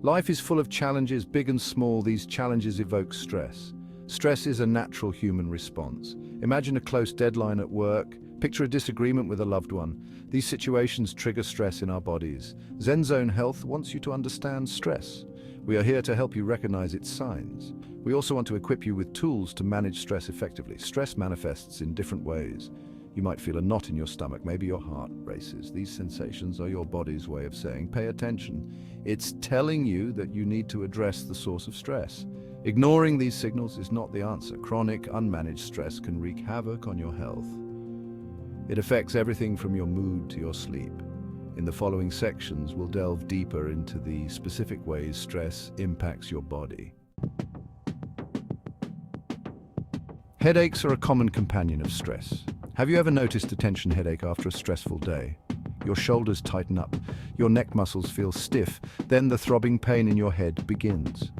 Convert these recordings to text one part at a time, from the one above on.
Life is full of challenges, big and small. These challenges evoke stress. Stress is a natural human response. Imagine a close deadline at work. Picture a disagreement with a loved one. These situations trigger stress in our bodies. Zen Zone Health wants you to understand stress. We are here to help you recognize its signs. We also want to equip you with tools to manage stress effectively. Stress manifests in different ways. You might feel a knot in your stomach, maybe your heart races. These sensations are your body's way of saying, pay attention. It's telling you that you need to address the source of stress. Ignoring these signals is not the answer. Chronic, unmanaged stress can wreak havoc on your health. It affects everything from your mood to your sleep. In the following sections, we'll delve deeper into the specific ways stress impacts your body. Headaches are a common companion of stress. Have you ever noticed a tension headache after a stressful day? Your shoulders tighten up, your neck muscles feel stiff, then the throbbing pain in your head begins.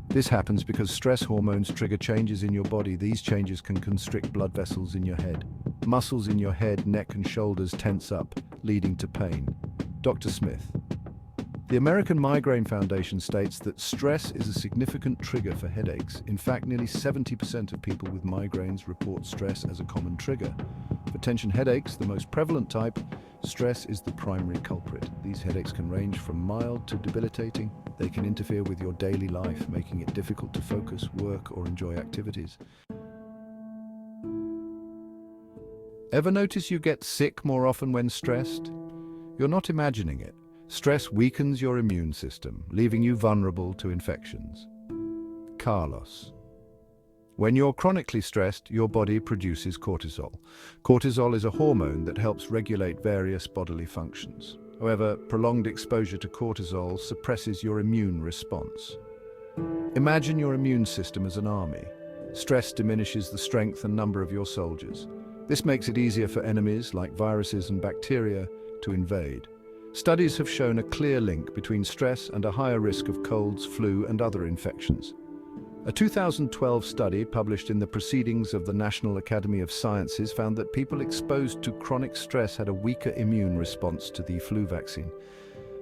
This happens because stress hormones trigger changes in your body. These changes can constrict blood vessels in your head. Muscles in your head, neck and shoulders tense up, leading to pain. Dr. Smith. The American Migraine Foundation states that stress is a significant trigger for headaches. In fact, nearly 70% of people with migraines report stress as a common trigger. For tension headaches, the most prevalent type, stress is the primary culprit. These headaches can range from mild to debilitating. They can interfere with your daily life, making it difficult to focus, work, or enjoy activities. Ever notice you get sick more often when stressed? You're not imagining it. Stress weakens your immune system, leaving you vulnerable to infections. Carlos. When you're chronically stressed, your body produces cortisol. Cortisol is a hormone that helps regulate various bodily functions. However, prolonged exposure to cortisol suppresses your immune response. Imagine your immune system as an army. Stress diminishes the strength and number of your soldiers. This makes it easier for enemies like viruses and bacteria to invade. Studies have shown a clear link between stress and a higher risk of colds, flu, and other infections. A 2012 study published in the Proceedings of the National Academy of Sciences found that people exposed to chronic stress had a weaker immune response to the flu vaccine.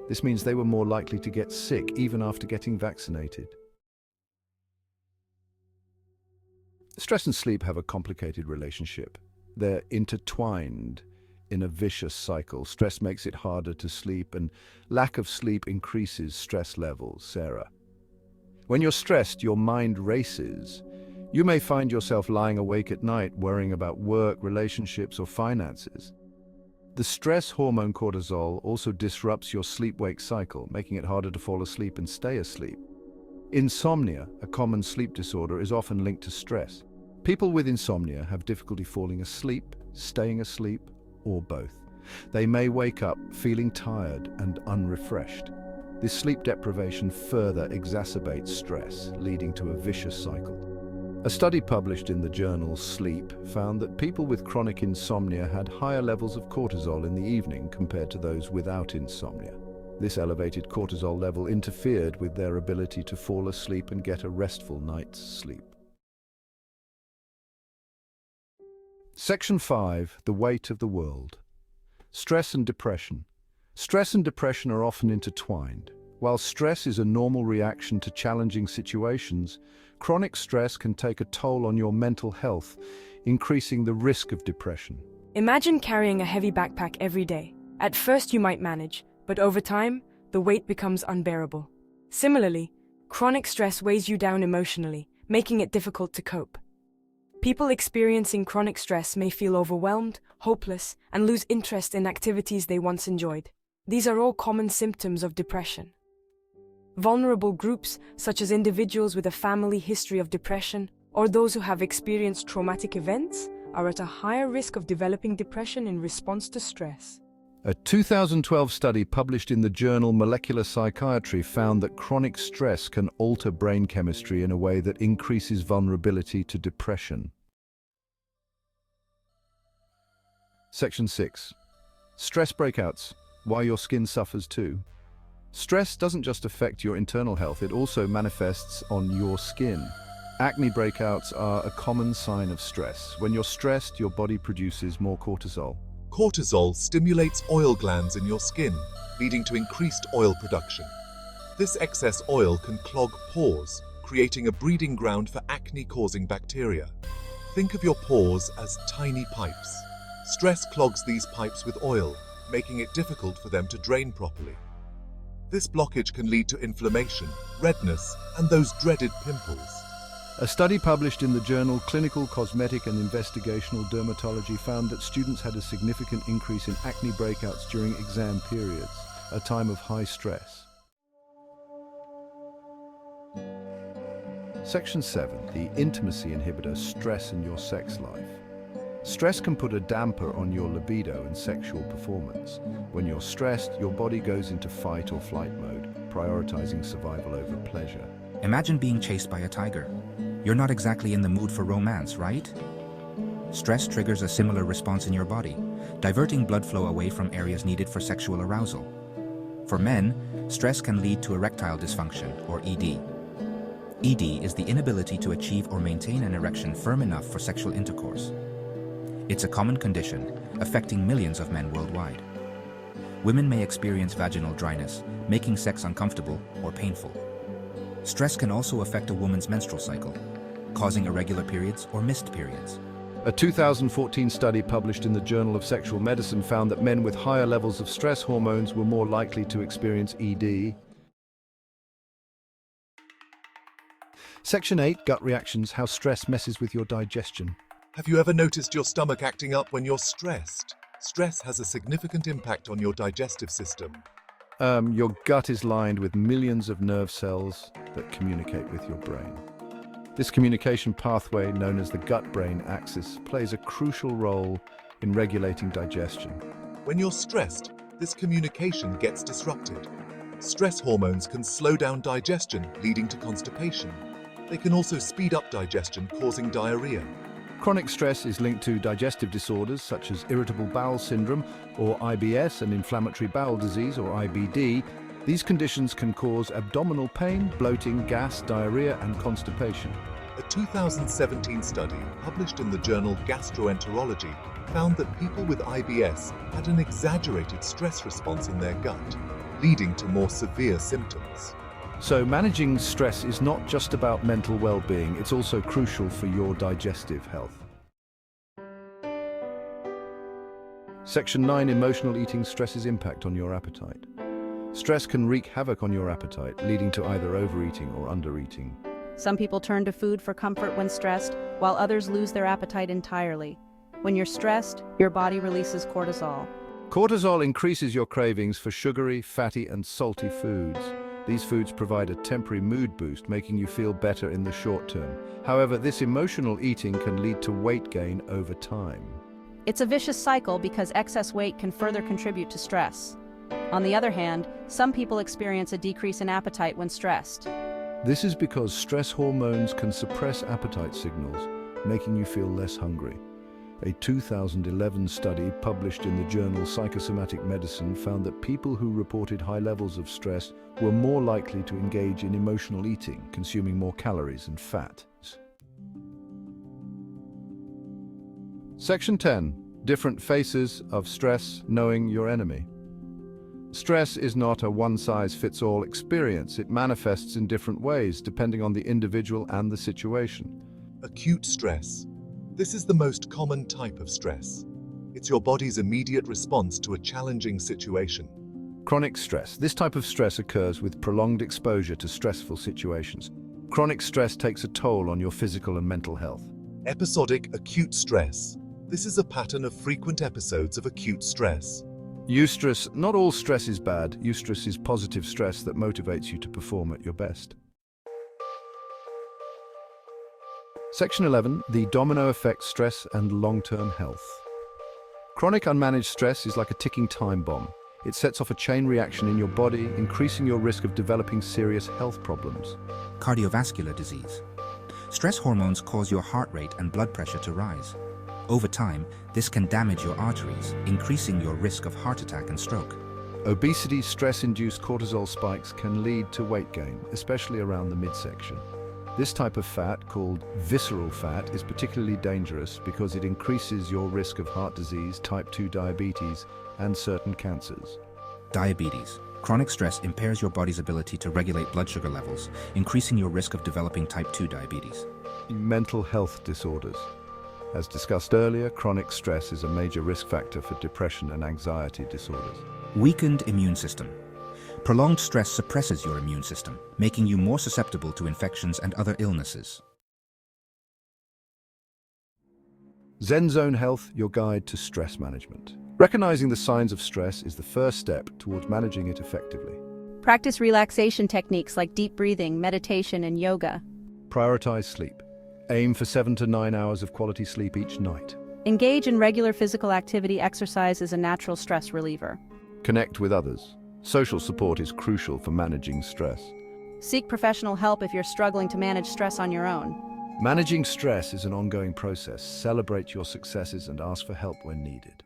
This means they were more likely to get sick even after getting vaccinated. Stress and sleep have a complicated relationship. They're intertwined in a vicious cycle. Stress makes it harder to sleep, and lack of sleep increases stress levels. Sarah. When you're stressed, your mind races. You may find yourself lying awake at night, worrying about work, relationships, or finances. The stress hormone cortisol also disrupts your sleep-wake cycle, making it harder to fall asleep and stay asleep. Insomnia, a common sleep disorder, is often linked to stress. People with insomnia have difficulty falling asleep, staying asleep, or both. They may wake up feeling tired and unrefreshed. This sleep deprivation further exacerbates stress, leading to a vicious cycle. A study published in the journal Sleep found that people with chronic insomnia had higher levels of cortisol in the evening compared to those without insomnia. This elevated cortisol level interfered with their ability to fall asleep and get a restful night's sleep. Section 5. The weight of the world. Stress and depression. Stress and depression are often intertwined. While stress is a normal reaction to challenging situations, chronic stress can take a toll on your mental health, increasing the risk of depression. Imagine carrying a heavy backpack every day. At first you might manage, but over time, the weight becomes unbearable. Similarly, chronic stress weighs you down emotionally, making it difficult to cope. People experiencing chronic stress may feel overwhelmed, hopeless, and lose interest in activities they once enjoyed. These are all common symptoms of depression. Vulnerable groups, such as individuals with a family history of depression or those who have experienced traumatic events, are at a higher risk of developing depression in response to stress. A 2012 study published in the journal Molecular Psychiatry found that chronic stress can alter brain chemistry in a way that increases vulnerability to depression. Section 6. Stress breakouts. Why your skin suffers too. Stress doesn't just affect your internal health, it also manifests on your skin. Acne breakouts are a common sign of stress. When you're stressed, your body produces more cortisol. Cortisol stimulates oil glands in your skin, leading to increased oil production. This excess oil can clog pores, creating a breeding ground for acne-causing bacteria. Think of your pores as tiny pipes. Stress clogs these pipes with oil, making it difficult for them to drain properly. This blockage can lead to inflammation, redness, and those dreaded pimples. A study published in the journal Clinical Cosmetic and Investigational Dermatology found that students had a significant increase in acne breakouts during exam periods, a time of high stress. Section 7. The intimacy inhibitor, stress in your sex life. Stress can put a damper on your libido and sexual performance. When you're stressed, your body goes into fight or flight mode, prioritizing survival over pleasure. Imagine being chased by a tiger. You're not exactly in the mood for romance, right? Stress triggers a similar response in your body, diverting blood flow away from areas needed for sexual arousal. For men, stress can lead to erectile dysfunction, or ED. ED is the inability to achieve or maintain an erection firm enough for sexual intercourse. It's a common condition, affecting millions of men worldwide. Women may experience vaginal dryness, making sex uncomfortable or painful. Stress can also affect a woman's menstrual cycle, causing irregular periods or missed periods. A 2014 study published in the Journal of Sexual Medicine found that men with higher levels of stress hormones were more likely to experience ED. Section 8. Gut reactions, how stress messes with your digestion. Have you ever noticed your stomach acting up when you're stressed? Stress has a significant impact on your digestive system. Your gut is lined with millions of nerve cells that communicate with your brain. This communication pathway, known as the gut-brain axis, plays a crucial role in regulating digestion. When you're stressed, this communication gets disrupted. Stress hormones can slow down digestion, leading to constipation. They can also speed up digestion, causing diarrhea. Chronic stress is linked to digestive disorders such as irritable bowel syndrome, or IBS, and inflammatory bowel disease, or IBD. These conditions can cause abdominal pain, bloating, gas, diarrhea, and constipation. A 2017 study published in the journal Gastroenterology found that people with IBS had an exaggerated stress response in their gut, leading to more severe symptoms. So managing stress is not just about mental well-being, it's also crucial for your digestive health. Section 9. Emotional eating, stress's impact on your appetite. Stress can wreak havoc on your appetite, leading to either overeating or undereating. Some people turn to food for comfort when stressed, while others lose their appetite entirely. When you're stressed, your body releases cortisol. Cortisol increases your cravings for sugary, fatty, and salty foods. These foods provide a temporary mood boost, making you feel better in the short term. However, this emotional eating can lead to weight gain over time. It's a vicious cycle because excess weight can further contribute to stress. On the other hand, some people experience a decrease in appetite when stressed. This is because stress hormones can suppress appetite signals, making you feel less hungry. A 2011 study published in the journal Psychosomatic Medicine found that people who reported high levels of stress were more likely to engage in emotional eating, consuming more calories and fat. Section 10. Different faces of stress, knowing your enemy. Stress is not a one-size-fits-all experience. It manifests in different ways, depending on the individual and the situation. Acute stress. This is the most common type of stress. It's your body's immediate response to a challenging situation. Chronic stress. This type of stress occurs with prolonged exposure to stressful situations. Chronic stress takes a toll on your physical and mental health. Episodic acute stress. This is a pattern of frequent episodes of acute stress. Eustress. Not all stress is bad. Eustress is positive stress that motivates you to perform at your best. Section 11. The domino effect, stress and long-term health. Chronic unmanaged stress is like a ticking time bomb. It sets off a chain reaction in your body, increasing your risk of developing serious health problems. Cardiovascular disease. Stress hormones cause your heart rate and blood pressure to rise. Over time, this can damage your arteries, increasing your risk of heart attack and stroke. Obesity, stress-induced cortisol spikes can lead to weight gain, especially around the midsection. This type of fat, called visceral fat, is particularly dangerous because it increases your risk of heart disease, type 2 diabetes, and certain cancers. Diabetes. Chronic stress impairs your body's ability to regulate blood sugar levels, increasing your risk of developing type 2 diabetes. Mental health disorders. As discussed earlier, chronic stress is a major risk factor for depression and anxiety disorders. Weakened immune system. Prolonged stress suppresses your immune system, making you more susceptible to infections and other illnesses. Zen Zone Health, your guide to stress management. Recognizing the signs of stress is the first step towards managing it effectively. Practice relaxation techniques like deep breathing, meditation, and yoga. Prioritize sleep. Aim for 7 to 9 hours of quality sleep each night. Engage in regular physical activity. Exercise is a natural stress reliever. Connect with others. Social support is crucial for managing stress. Seek professional help if you're struggling to manage stress on your own. Managing stress is an ongoing process. Celebrate your successes and ask for help when needed.